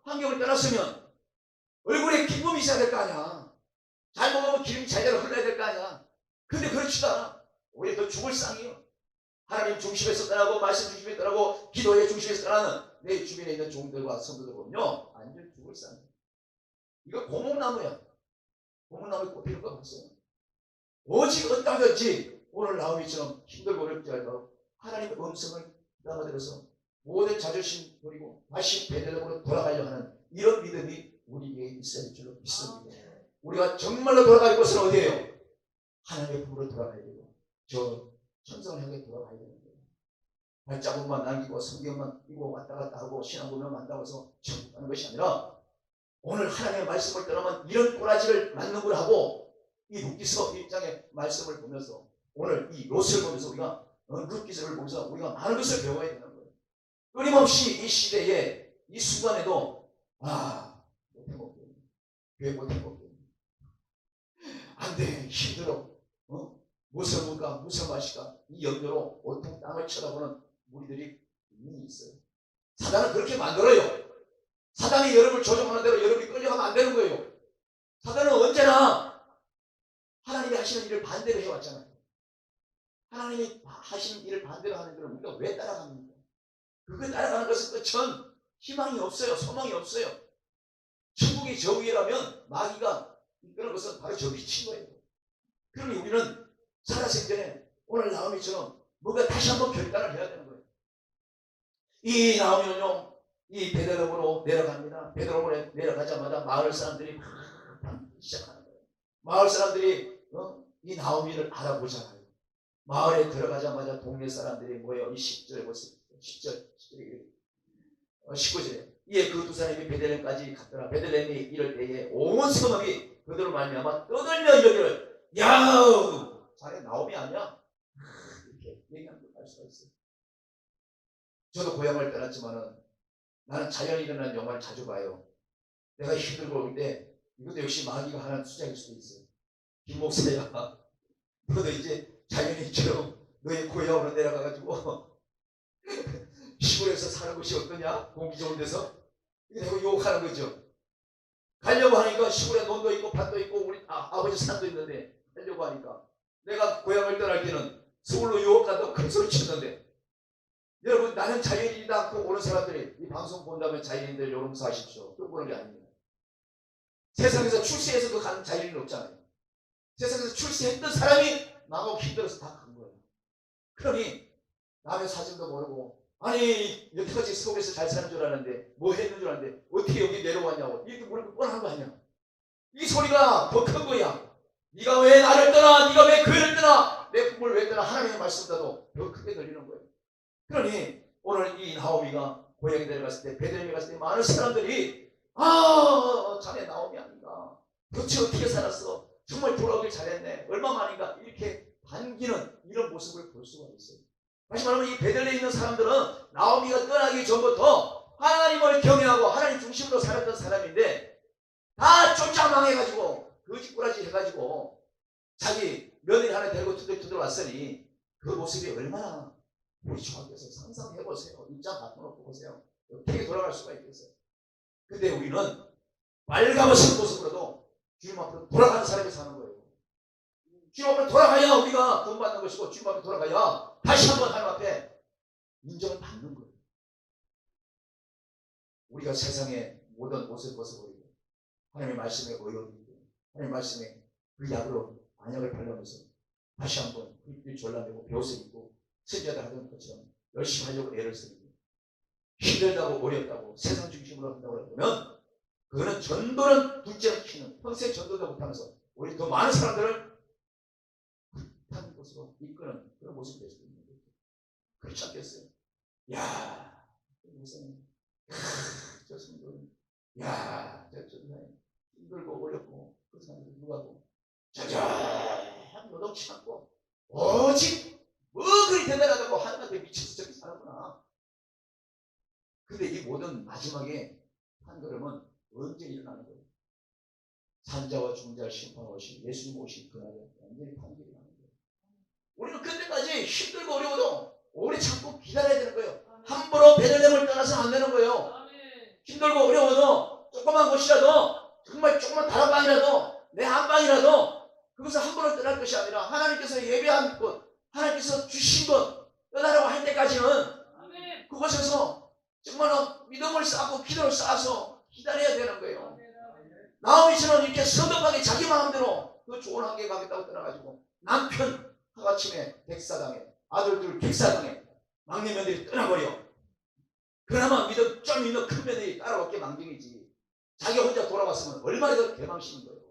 환경을 떠났으면 얼굴에 기쁨이 있어야 될 거 아니야. 잘 먹으면 기름이 제대로 흘러야 될 거 아니야. 근데 그렇지도 않아. 오히려 더 죽을 상이에요. 하나님 중심에서 떠나고 말씀 중심에서 떠나고 기도의 중심에서 떠나는 내 주변에 있는 종들과 성도들 보면요 완전 죽을 상이에요. 이거 고목나무야. 고목나무에 꼽히는 거 봤어요. 오직 어떠든지 오늘 나오미처럼 힘들고 어렵지 않아도 하나님의 음성을 담아들여서 모든 자존심 버리고 다시 베들레헴으로 돌아가려 하는 이런 믿음이 우리에게 있어야 될 줄로 믿습니다. 우리가 정말로 돌아갈 곳은 어디예요? 하나님의 품으로 돌아가야 되고 저 천성을 향해 돌아가야 되는 거예요. 발자국만 남기고 성경만 읽고 왔다 갔다 하고 신앙고만 만다고 해서 천국 가는 것이 아니라 오늘 하나님의 말씀을 떠나면 이런 꼬라지를 맞는 걸 하고 이 룻기서 1장의 말씀을 보면서 오늘 이 롯을 보면서 우리가 룻기서를 보면서 우리가 많은 것을 배워야 되는 거예요. 끊임없이 이 시대에 이 순간에도 못해먹겠네. 교회 못해먹겠네. 안돼 힘들어. 무슨 물까 무슨 맛일까 이 염려로 온통 땅을 쳐다보는 무리들이 이미 있어요. 사단은 그렇게 만들어요. 사단이 여러분을 조종하는 대로 여러분이 끌려가면 안 되는 거예요. 사단은 언제나 하나님이 하시는 일을 반대로 해왔잖아요. 하나님이 하시는 일을 반대로 하는 일을 우리가 왜 따라갑니까? 그거 따라가는 것은 끝은 희망이 없어요. 소망이 없어요. 천국이 저 위라면 마귀가 이끄는 것은 바로 저 빛인 거예요. 그러니 우리는 살아생전에 오늘 나오미처럼 뭔가 다시 한번 결단을 해야 되는 거예요. 이 나오미는요 이 베들레헴으로 내려갑니다. 베들레헴으로 내려가자마자 마을 사람들이 막 시작하는 거예요. 마을 사람들이 이 나오미를 알아보잖아요. 마을에 들어가자마자 동네 사람들이 모여 이 10절에 보세요. 19절에 이에 그 두 사람이 베들레헴까지 갔더라. 베들레헴이 이럴 때에 온 성읍이 그들로 말미암아 떠들며 이르기를 야 자네 나오미 아니야? 이렇게 얘기하는 걸 알 수가 있어요. 저도 고향을 떠났지만은 나는 자연이 일어나는 영화를 자주 봐요. 내가 힘들고 올 때 이것도 역시 마귀가 하는 수작일 수도 있어요. 김 목사야, 너도 이제 자연인처럼 너의 고향으로 내려가가지고 시골에서 사는 것이 어떠냐? 공기 좋은 데서. 이거 욕하는 거죠. 가려고 하니까 시골에 논도 있고 밭도 있고 우리 아버지 산도 있는데 가려고 하니까 내가 고향을 떠날 때는 서울로 유학 간다고 큰 소리 쳤는데, 여러분 나는 자연인이다 그 오는 사람들이 이 방송 본다면 자연인들 용서하십시오. 또 그런 게 아닙니다. 세상에서 출세해서도 가는 자연인은 없잖아요. 세상에서 출세했던 사람이 나하고 힘들어서 다 간 거예요. 그러니 남의 사정도 모르고, 아니 여태까지 서울에서 잘 사는 줄 알았는데 뭐 했는 줄 알았는데 어떻게 여기 내려왔냐고 이렇게 물으면 뻔한 거 아니야. 이 소리가 더 큰 거야. 네가 왜 나를 떠나, 네가 왜 교회를 떠나, 내 부모를 왜 떠나, 하나님의 말씀보다도 더 크게 들리는 거예요. 그러니 오늘 이 나오미가 고향에 내려갔을 때, 베들레헴에 갔을 때 많은 사람들이 자네 나오미 아닌가, 도대체 어떻게 살았어, 정말 돌아오길 잘했네, 얼마만인가, 이렇게 반기는 이런 모습을 볼 수가 있어요. 다시 말하면 이 베들레헴에 있는 사람들은 나오미가 떠나기 전부터 하나님을 경외하고 하나님 중심으로 살았던 사람인데, 다 쫓아망해가지고 거짓꾸라지 해가지고 자기 며느리 하나 데리고 투덜투덜 왔으니 그 모습이 얼마나 우리 중학교에서 상상해보세요. 입장 바꿔놓고 보세요. 어떻게 돌아갈 수가 있겠어요. 근데 우리는 빨가벗은 모습으로도 주님 앞으로 돌아가는 사람이 사는 거예요. 주님 앞으로 돌아가야 우리가 돈 받는 것이고, 주님 앞으로 돌아가야 다시 한번 하나님 앞에 인정을 받는 거예요. 우리가 세상의 모든 옷을 벗어버리고 하나님의 말씀에 의욕이 있고 하나님의 말씀에 그 약으로 안약을 바르면서 다시 한번 이 졸라매고 벼슬 입고 선지자들 하던 것처럼 열심히 하려고 애를 쓰는 거예요. 힘들다고 어렵다고 세상 중심으로 한다고 하면 그거는 전도는 둘째로 키는, 평생 전도도 못하면서 우리 더 많은 사람들을 불타는 곳으로 이끄는 그런 모습이 될 수도 있는 거죠. 그렇지 않겠어요? 야, 무슨 저 성도는, 야, 저 사람이 힘들고 어렵고 그 사람들 누가고 저저 노동치 않고 오직 뭐 그리 대단하다고 하나님한테 미쳐서 저렇게 사는구나. 근데 이 모든 마지막에 한 걸음은 언제 일어나는 거예요? 산자와 중자를 심판하시 예수님 오신 그날에 완전히 판결이 나는 거예요. 우리는 그때까지 힘들고 어려워도 오래 참고 기다려야 되는 거예요. 함부로 베들레헴을 떠나서는 안 되는 거예요. 힘들고 어려워도 조그만 곳이라도, 정말 조그만 다락방이라도, 내 안방이라도 그것을 함부로 떠날 것이 아니라 하나님께서 예배한 곳, 하나님께서 주신 것 떠나라고 할 때까지는 그곳에서 정말 믿음을 쌓고 기도를 쌓아서 기다려야 되는 거예요. 나오미처럼 이렇게 성급하게 자기 마음대로 그 좋은 환경에 가겠다고 떠나가지고 남편 하루아침에 백사당해, 아들들 백사당해, 막내 며느리 떠나버려. 그나마 믿음 좀 있는 큰 며느리 따라올게 망정이지. 자기 혼자 돌아왔으면 얼마나 더 개망신인 거예요.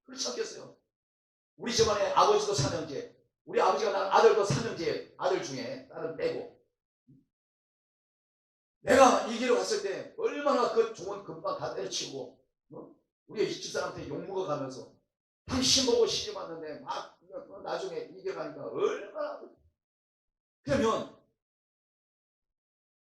그렇지 않겠어요? 우리 집안에 아버지도 삼형제, 우리 아버지가 낳은 아들도 삼형제, 아들 중에 딸은 빼고, 내가 이 길을 갔을 때 얼마나 그 좋은 금방 다 때려치고, 우리 집사람한테 욕먹어 가면서 당신 보고 시집 왔는데 막 나중에 이겨가니까 얼마나. 그러면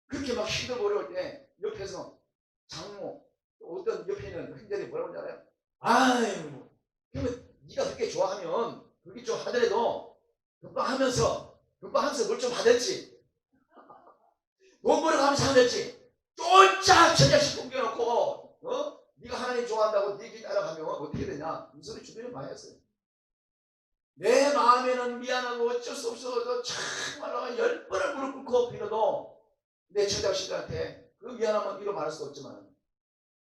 그렇게 막 힘들고 어려울 때 옆에서 장모, 어떤 옆에 있는 형제들이 뭐라고 하는지 알아요? 아유, 그러면 네가 그렇게 좋아하면 그렇게 좀 하더라도 금방 하면서 뭘 좀 하든지, 돈 벌어가면서 하든지, 쫄짝 저 자식 공겨놓고 네가 하나님 좋아한다고 네 길 따라가면 어떻게 되냐, 이 소리 주변에 많이 했어요. 내 마음에는 미안하고 어쩔 수 없어서 정말로 10번을 무릎 꿇고 빌어도 내 처자식들한테 그 미안함은 이로 말할 수 없지만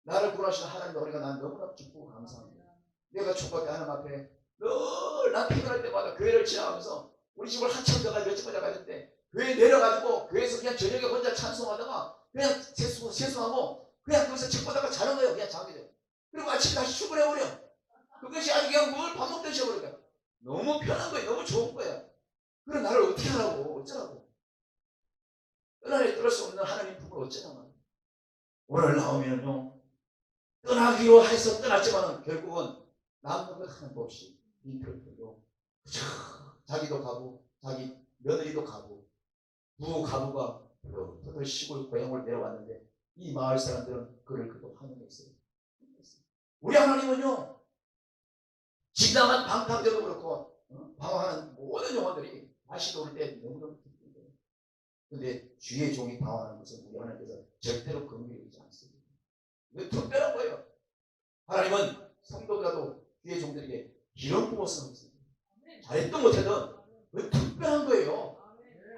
나를 구원하시는 하나님 우리가 난 너무나 기쁘고 감사합니다. 내가 총각대 하나님 앞에 늘 난 피곤할 때마다 교회를 지나가면서 우리 집을 한참 더 몇 번 가는데 교회 내려가지고 교회에서 그냥 저녁에 혼자 찬송하다가 그냥 세수하고 그냥 거기서 책 보다가 자는 거예요. 그냥 자게 돼요. 그리고 아침에 다시 출근해버려. 그것이 아주 그냥 뭘 밥 먹듯이 해버려요. 너무 편한 거예요. 너무 좋은 거예요. 그럼 나를 어떻게 하라고, 어쩌라고. 떠나려 떠날 수 없는 하나님 품을 어쩌냐면, 오늘 나오면요 떠나기로 해서 떠났지만 결국은 남는 것 하나도 없이 빈털터로 자기도 가고 자기 며느리도 가고 부 가부가 그 시골 고향을 내려왔는데 이 마을 사람들은 그를 그도 환영했어요. 우리 하나님은요, 진당한 방탕자도 그렇고 방황하는 모든 영혼들이 다시 돌을 때 너무너무 기쁩니다. 그런데 주의 종이 방황하는 것은 우리 하나님께서 절대로 긍휼히 않습니다. 이거 특별한 거예요. 하나님은 성도들라도 주의 종들에게 기름 부어서 있습니다. 잘했든 못해든 그 특별한 거예요.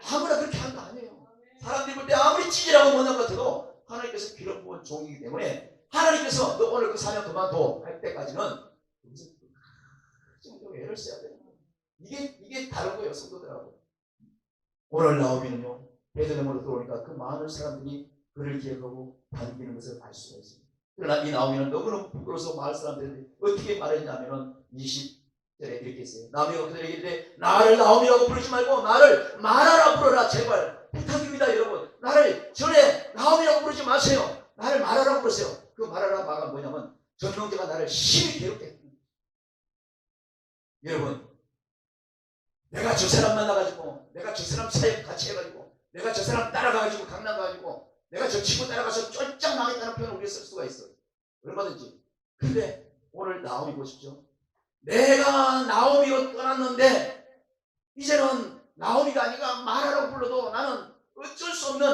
아무나 그렇게 하는 거 아니에요. 사람들이 볼 때 아무리 찌질하고 못난 것 같아도 하나님께서 기름 부은 종이기 때문에 하나님께서 너 오늘 그 사명 그만둬 할 때까지는 좀 애를 써야 돼요. 이게 다른 거예요. 성도들하고. 오늘 나오미는요, 베들레헴으로 들어오니까 그 많은 사람들이 그를 기억하고 반기는 것을 알 수가 있습니다. 그러나 이 나오미는 너무너무 부끄러워서 마을 사람들이 어떻게 말했냐면은 20절에 이렇게 했어요. 나오미가 그들에게 이르되 나를 나오미라고 부르지 말고 나를 마라라 부르라. 제발 부탁입니다. 여러분, 나를 전에 나오미라고 부르지 마세요. 나를 마라라고 부르세요. 그 마라라 마가 뭐냐면 전명자가 나를 심히 괴롭게 했습니다. 여러분, 내가 저 사람 만나가지고, 내가 저 사람 사역 같이 해가지고, 내가 저 사람 따라가가지고 강남 가가지고, 내가 저 친구 따라가서 쫄짝 망했다는 표현을 우리가 쓸 수가 있어요. 얼마든지. 근데 오늘 나오미 보십시오. 내가 나오미로 떠났는데 이제는 나오미가 아니라 마라라고 불러도 나는 어쩔 수 없는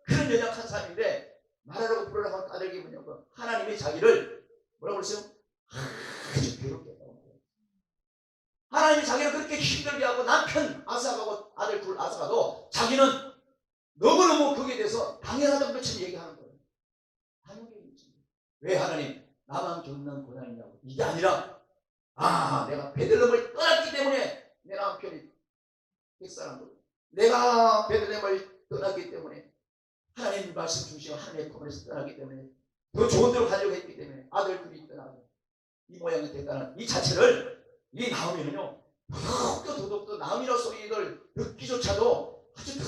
그런 연약한 사람인데, 마라라고 부르라고 하면 까닭이 뭐냐면 하나님이 자기를 뭐라고 그랬어요? 아주 괴롭게 했다고. 하나님이 자기를 그렇게 힘들게 하고 남편 아삭하고 아들 둘 아삭하도 자기는 너무너무 거기에 대해서 당연하다는 것처럼 얘기하는 거예요. 당연히 왜 하나님 나만 겪는 고난이냐고. 이게 아니라 내가 베들레헴을 떠났기 때문에 내 남편이 백살한 거예요. 내가 베들레헴을 떠났기 때문에 하나님 말씀 주시고 하나님의 품에서 떠났기 때문에 더 좋은 데로 가려고 했기 때문에 아들 둘이 떠나고 이 모양이 됐다는 이 자체를 이 나오미는요, 더욱더 나오미라는 소리를 듣기조차도 아주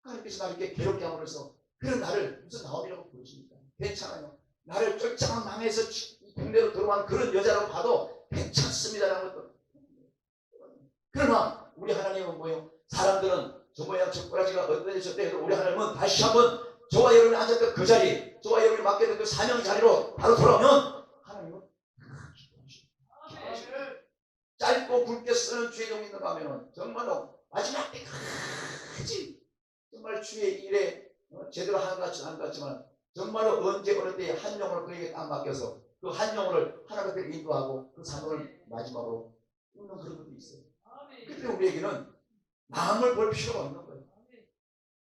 하나님께서 나를 이렇게 괴롭게 함으로써 그런 나를 무슨 나오미라고 부르십니까? 괜찮아요. 나를 쫄짱한 망해서 동네로 들어간 그런 여자라고 봐도 괜찮습니다라는 것도. 그러나 우리 하나님은 뭐예요? 사람들은 저 모양 저 꼬라지가 어떤 저때 해도 우리 하나님은 다시 한번 저와 여러분이 앉았던 그 자리, 저와 여러분이 맡겨둔 그 사명 자리로 바로 돌아오면 하나님은 짧고 굵게 쓰는 주의 종이 있는가 하면은 정말로 마지막 때까지 정말 주의 일에 제대로 하는 것 같지는 않은 것 같지만 정말로 언제 어느 때 한 영혼을 그에게 딱 맡겨서 그 한 영혼을 하나님께 인도하고 그 사명을 마지막으로 끊는 그런 것도 있어요. 그때 우리에게는 마음을 볼 필요가 없는 거예요.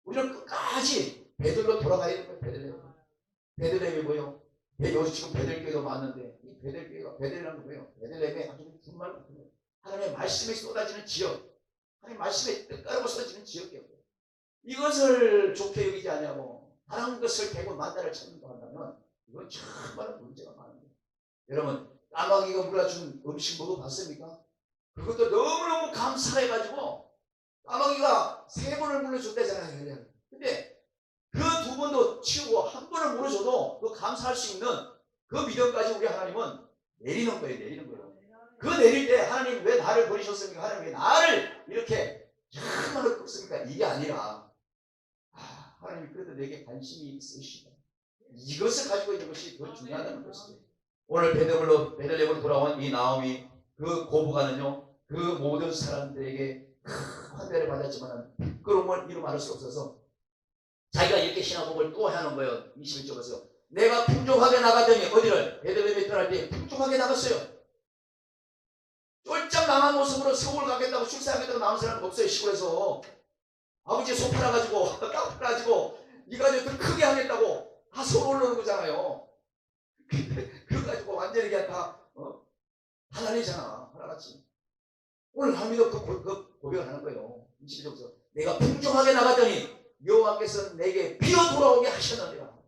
우리는 끝까지 베들로 돌아가야 되는 거예요. 베들레헴. 베들레헴이 뭐예요? 여기 지금 베들교회도 많은데 이 베들교회가 베들이라는 게 뭐예요? 베들레헴에 아주 분말 같은 거예요. 하나님의 말씀이 쏟아지는 지역, 하나님의 말씀이 뜻가르고 쏟아지는 지역이에요. 이것을 좋게 여기지 않냐고 다른 것을 대고 만다를 찾는다 한다면 이건 정말 문제가 많은 거예요. 여러분, 까마귀가 물어준 음식 먹어봤습니까? 그것도 너무너무 감사해가지고 까마귀가 3번을 물려줬다잖아요. 근데 그 2번도 치우고 한 번을 물어줘도 그 감사할 수 있는 그 믿음까지 우리 하나님은 내리는 거예요. 내리는 거예요. 그 내릴 때 하나님 왜 나를 버리셨습니까? 하나님 왜 나를 이렇게 정말로 끄습니까? 이게 아니라 하나님이 그래도 내게 관심이 있으시다. 이것을 가지고 있는 것이 더 중요하다는 것이죠. 오늘 베들레헴으로 돌아온 이 나오미 그 고부가는요, 그 모든 사람들에게 환대를 받았지만 부끄러움을 이루 말할 수 없어서 자기가 이렇게 신앙복을 또 하는 거예요. 21절에서 내가 풍족하게 나갔더니 어디를 베들레헴에 떠날 때 풍족하게 나갔어요. 쫄짝 망한 모습으로 서울 가겠다고 출세하겠다고 나온 사람은 없어요. 시골에서 아버지 손 팔아가지고 땅 팔아가지고 이 가족을 더 크게 하겠다고 다 서울 올라오는 거잖아요. 그거 가지고 완전히 그냥 다 하나님이잖아. 하나같이. 오늘 하나님도 그 고백을 하는 거예요. 21절에서 내가 풍족하게 나갔더니 여호와께서 내게 비어 돌아오게 하셨느니라.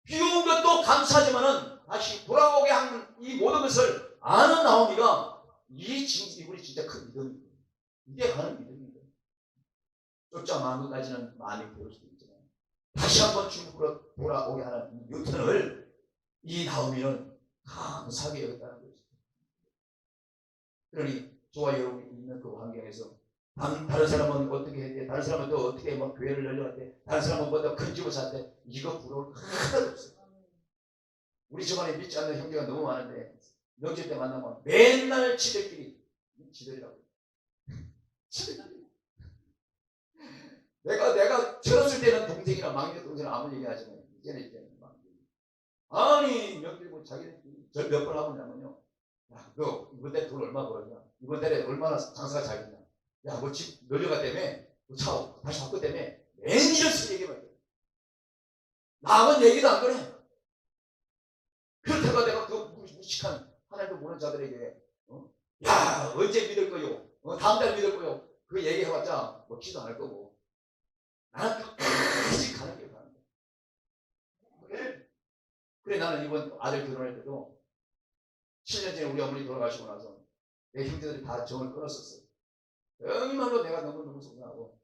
비온 것도 감사하지만은 다시 돌아오게 한 이 모든 것을 아는 나오미가 이분이 진짜 큰 믿음이에요. 이게 가는 믿음이에요. 쫓아만 것까지는 마음이 배울 수도 있지만 다시 한번 중국으로 돌아오게 하는 이 유턴을 이 나오미는 감사하게 여겼다는 거죠. 그러니 저와 여러분이 있는 그 환경에서 다른 사람은 어떻게 했대? 다른 사람은 또 어떻게 뭐 교회를 열려갔대? 다른 사람은 뭐 더 큰 집을 샀대? 이거 부러울 하나도 없어요. 우리 집안에 믿지 않는 형제가 너무 많은데 명절 때 만나면 맨날 지들끼리 지들이라고. 지들끼리. 내가 젊었을 때는 동생이나 막내 동생이나 아무 얘기 하지만 이제는 막 아니 명절 뭐 자기들끼리 절 몇 번 하고 나면요. 야, 너 이번 달에 돈 얼마 벌었냐? 이번 달에 얼마나 장사가 잘 됐냐? 야, 뭐 집 늘려갔다며? 뭐 차 다시 바꿨다며? 맨 이런 식으로 얘기해봐야 돼. 남은 얘기도 안 그래. 그렇다고 내가 그 무식한 하나님도 모르는 자들에게 야, 언제 믿을 거요? 다음 달 믿을 거요? 그 얘기해봤자 먹지도 않을 거고. 나는 끝까지 가는 게 가는 거야. 그래 나는 이번 아들 결혼할 때도 7년 전에 우리 어머니 돌아가시고 나서 내 형제들이 다 정을 끊었었어요. 정말로 내가 너무너무 속상하고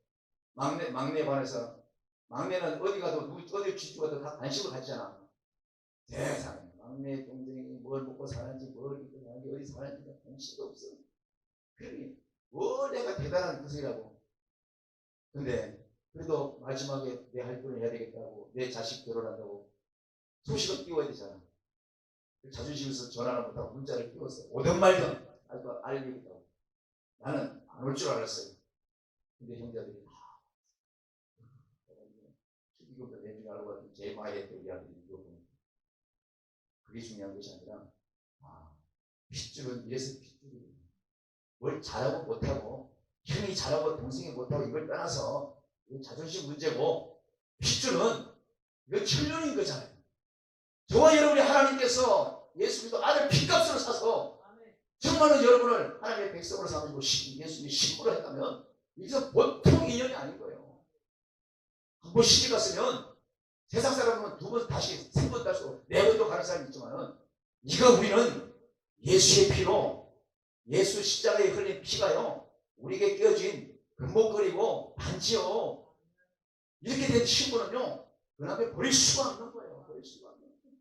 막내 반에서 막내는 어디 가도 어디 집주 가도 다 관심을 갖잖아. 세상에 막내 동생이 뭘 먹고 사는지 뭘 입고 사는지 어디 사는지 관심도 없어. 그러니 뭘 내가 대단한 구석이라고. 근데 그래도 마지막에 내 할 뻔을 해야 되겠다고 내 자식 결혼한다고 소식을 띄워야 되잖아. 자존심에서 전화를 못하고 문자를 띄웠어요. 오든 말든 알겠다고. 나는 안 올 줄 알았어요. 근데 형제들이 다 이것도 내 중에 알고 봤더니 제일 많이 했던 우리 아들이 이거 보니까 그게 중요한 것이 아니라 핏줄은 이래서 핏줄이 뭘 잘하고 못하고 형이 잘하고 동생이 못하고 이걸 떠나서 자존심 문제고 핏줄은 이거 천륜인 거잖아요. 저와 여러분이 하나님께서 예수 그리스도 아들 핏값으로 사서 정말로 여러분을 하나님의 백성으로 삼으시고 예수님이 신부로 했다면 이것은 보통 인연이 아닌 거예요. 한 번 시집 갔으면 세상 사람은 두 번 다시 세 번 다시 네 번도 가는 사람이 있지만은 이거 우리는 예수의 피로 예수 십자가에 흘린 피가요 우리에게 끼어진 금목걸이고 반지요. 이렇게 된 신부는요 그 앞에 버릴 수가 없는 거예요. 버릴 수가 없는 거예요.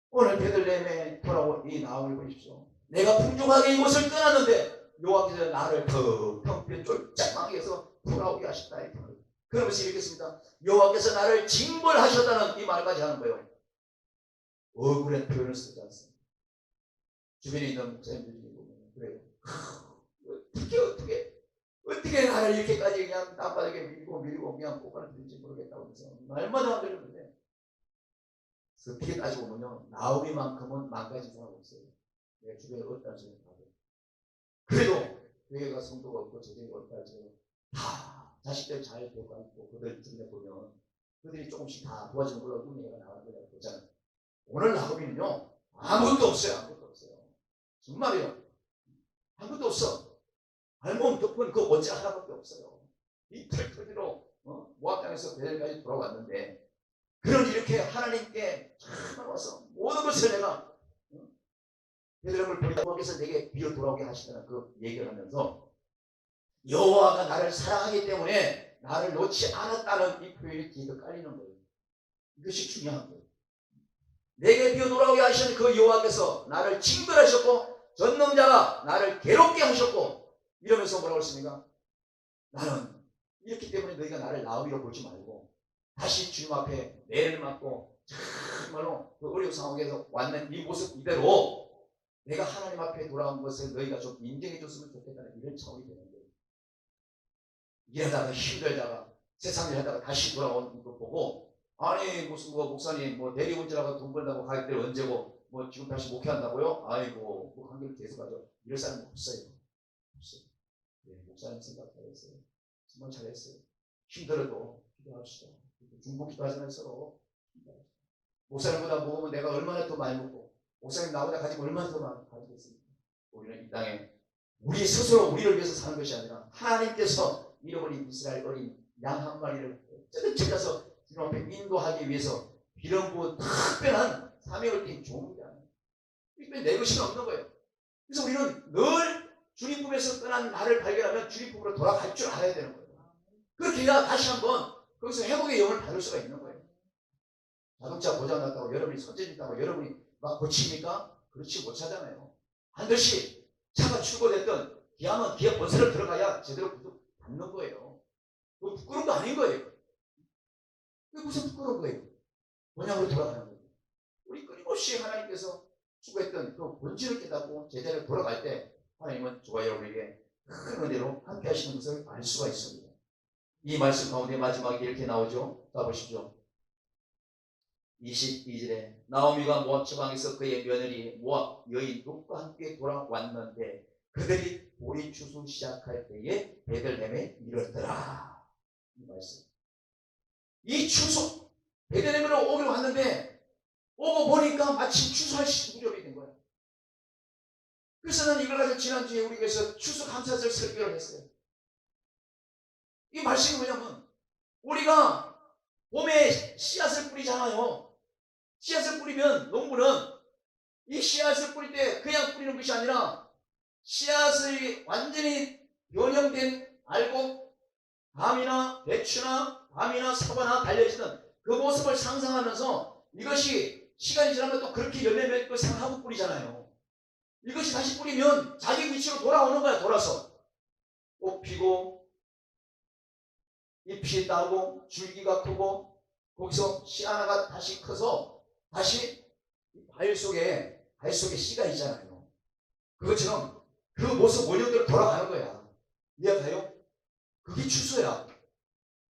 오늘 베들레헴에 돌아온 이 나음을 보십시오. 내가 풍족하게 이곳을 떠났는데 여호와께서 나를 텅텅 쫄짝망하게 해서 돌아오게 하셨다. 그러면서 읽겠습니다. 여호와께서 나를 징벌하셨다는 이 말까지 하는 거예요. 억울한 표현을 쓰지 않습니다. 주변에 있는 목사님들이 보면 그래요. 어떻게 나를 이렇게까지 그냥 땅바닥에 밀고 그냥 꽃가루 들인지 모르겠다고 해서 날마다 그러는데 어떻게 따지고 보면요 나오미만큼은 망가진 사람 없어요. 내 주변에 어떤 소리 봐도 그래도 교회가 성도가 없고 재정이 없다 할지라도 다 자식들 잘 되고 있고 그들 주변에 보면 그들이 조금씩 다 도와주는 걸로 운명가 나가는 거라고 보잖아요. 오늘 나오미는요 아무것도 없어요. 아무것도 없어요. 정말이요. 아무것도 없어. 알몸 덮은 그 옷자 하나밖에 없어요. 이 털털이로 모압 땅에서 베델까지 돌아왔는데 그런 이렇게 하나님께 참 와서 모든 것을 내가 베들레헴을 버리고 여호와께서 내게 비어 돌아오게 하시다는 그 얘기를 하면서 여호와가 나를 사랑하기 때문에 나를 놓지 않았다는 이 표현이 뒤에 깔리는 거예요. 이것이 중요한 거예요. 내게 비어 돌아오게 하시는 그 여호와께서 나를 징벌하셨고 전능자가 나를 괴롭게 하셨고 이러면서 뭐라고 했습니까? 나는 이렇기 때문에 너희가 나를 나으리로 보지 말고 다시 주님 앞에 내를 맞고 정말로 그 어려운 상황에서 왔는 이 모습 이대로 내가 하나님 앞에 돌아온 것을 너희가 좀 인정해 줬으면 좋겠다는 이런 차원이 되는 거예요. 일하다가 힘들다가 세상 일 하다가 다시 돌아온 거 보고 아니 무슨 목사님 대리운전하고 돈 벌다고 갈 때 언제고 지금 다시 목회한다고요? 아이고 그 관계를 계속 하죠. 이럴 사람은 없어요. 없어요. 네, 목사님 생각 잘했어요. 정말 잘했어요. 힘들어도 기도합시다. 중복 기도하잖아요. 서로 목사님보다 먹으면 내가 얼마나 더 많이 먹고 목사님 나보다 가지면 얼마나 더 많이 가지겠습니까? 우리는 이 땅에 우리 스스로 우리를 위해서 사는 것이 아니라 하나님께서 잃어버린 이스라엘 어린 양 한 마리를 어쨌든 찾아서 주님 앞에 인도하기 위해서 이런 부분 특별한 사명을 띈 종이 아니에요. 이게 내 것이 없는 거예요. 그래서 우리는 늘 주님 품에서 떠난 나를 발견하면 주님 품으로 돌아갈 줄 알아야 되는 거예요. 그렇게 해야 다시 한번 거기서 회복의 영을 받을 수가 있는 거예요. 자동차 고장났다고 여러분이 손재진다고 여러분이 막 고칩니까? 그렇지 못하잖아요. 반드시 차가 출고됐던 기아는 기아 본선을 들어가야 제대로 받는 거예요. 그거 부끄러운 거 아닌 거예요. 그게 무슨 부끄러운 거예요? 본향으로 돌아가는 거예요. 우리 끊임없이 하나님께서 추구했던 그 본질을 깨닫고 제자리로 돌아갈 때 하나님은 저와 여러분에게 큰 은혜로 함께 하시는 것을 알 수가 있습니다. 이 말씀 가운데 마지막에 이렇게 나오죠. 가보십시오. 22절에 나오미가 모압 지방에서 그의 며느리 모압 여인 룻과 함께 돌아왔는데 그들이 보리 추수 시작할 때에 베들레헴에 이르더라. 이 말씀. 이 추수 베들레헴으로 오기로 왔는데 오고 보니까 마침 추수할 무렵이 된 거예요. 그래서 저는 이걸 가지고 지난주에 우리 교회에서 추수 감사절 설교를 했어요. 이 말씀이 뭐냐면 우리가 봄에 씨앗을 뿌리잖아요. 씨앗을 뿌리면 농부는 이 씨앗을 뿌릴 때 그냥 뿌리는 것이 아니라 씨앗의 완전히 변형된 알곡, 밤이나 배추나 밤이나 사과나 달려있는 그 모습을 상상하면서 이것이 시간이 지나면 또 그렇게 열매 맺고 생각하고 뿌리잖아요. 이것이 다시 뿌리면 자기 위치로 돌아오는 거야. 돌아서 꽃 피고 잎이 나고 줄기가 크고 거기서 씨 하나가 다시 커서 다시 바위 속에 씨가 있잖아요. 그것처럼 그 모습 원형대로 돌아가는 거야. 이해가요? 그게 추수야.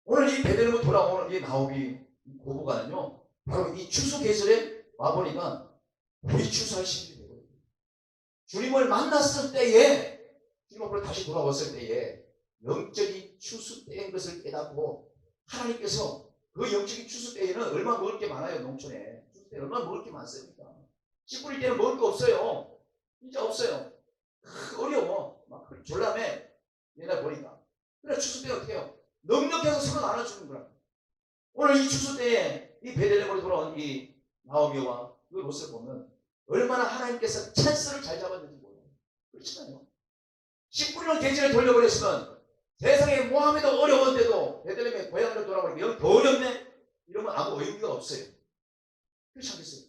오늘 이 베들레헴으로 돌아오는 이 나오미 고부가는요 바로 이 추수 계절에 와보니까 우리 추수할 시기이 되거든요. 주님을 만났을 때에 주님 앞으로 다시 돌아왔을 때에 영적인 추수 때인 것을 깨닫고 하나님께서 그 영적인 추수 때에는 얼마나 먹을 게 많아요. 농촌에 추수 때 얼마나 먹을 게 많습니까? 씨 뿌릴 때는 먹을 거 없어요. 진짜 없어요. 어려워. 막 졸라매. 옛날 보니까. 그래 추수 때 어떻게 해요? 넉넉해서 서로 나눠주는 거야. 오늘 이 추수 때에 이 베들레헴으로 돌아온 이 나오미와 그 롯을 보면 얼마나 하나님께서 찬스를 잘 잡았는지 몰라요. 그렇잖아요. 씨 뿌리는 계절에 돌려버렸으면 세상에 모함에도 어려운데도 베들레헴의 고향으로 돌아오니까 여기 더 어렵네? 이러면 아무 의미가 없어요. 그렇지 않겠어요?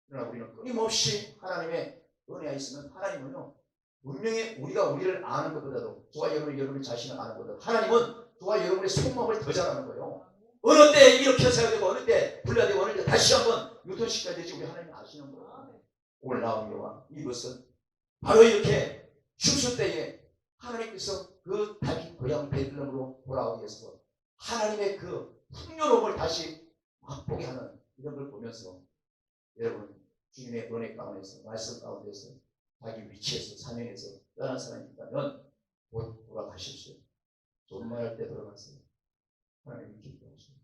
그러나 우리는 끊임없이 하나님의 은혜가 있으면 하나님은요 분명히 우리가 우리를 아는 것보다도 저와 여러분이 자신을 아는 것보다 하나님은 저와 여러분의 속마음을 더 잘 아는 거예요. 어느 때 이렇게 해야 되고 어느 때 불러야 되고 어느 때 다시 한번 유턴시켜야 되지 우리 하나님이 아시는 거예요. 오늘 나온 경우와 이것은 바로 이렇게 추수 때에 하나님께서 그 다윗 고향 베들레헴으로 돌아오기 위해서 하나님의 그 풍요로움을 다시 맛보게 하는 이런 걸 보면서 여러분 주님의 은혜 가운데서 말씀 가운데서 자기 위치에서 사명에서 떠난 사람이 있다면 곧 돌아가십시오. 존말할 때 돌아가세요. 하나님이 기뻐하시고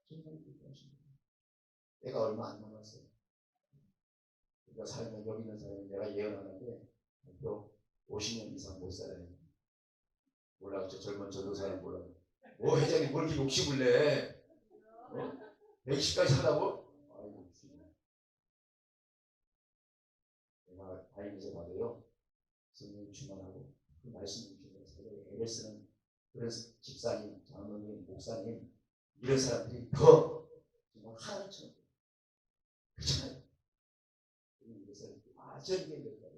정말 기뻐하십니다. 내가 얼마 안 남았어요. 우리가 살면 여기 있는 사람이 내가 예언하는데 또 50년 이상 못 살아요. 몰라, 저 젊은 전도사님 몰라. 회장님 뭘 이렇게 욕심을 내? 120까지 살라고? 아이고, 내가 다니면서 봐도요. 성령 충만하고 그 말씀 중에서 애를 쓰는 그런 집사님, 장로님, 목사님 이런 사람들이 더 정말 하나님처럼 그렇잖아요. 이것을 아주 이겨야 됩니다.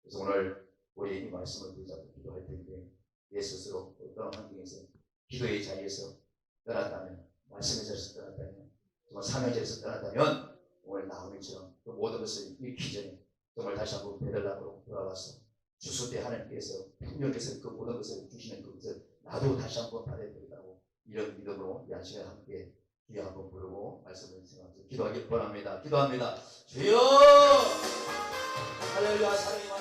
그래서 오늘 우리 이 말씀을 붙잡고 기도할 텐데 내 스스로 어떤 환경에서 기도의 자리에서 떠났다면 말씀의 자리에서 떠났다면 정말 사명의 자리에서 떠났다면 오늘 나오미처럼 그 모든 것을 잃기 전에 정말 다시 한번 베들레헴으로 돌아와서 주수 때 하나님께서 풍요께서 그 모든 것을 주시는 그것을 나도 다시 한번 받아야 되겠다고 이런 믿음으로 이 시간에 함께 주여 한번 부르고 말씀을 생각하면서 기도하길 원합니다. 기도합니다. 주여 할렐루야. 사랑이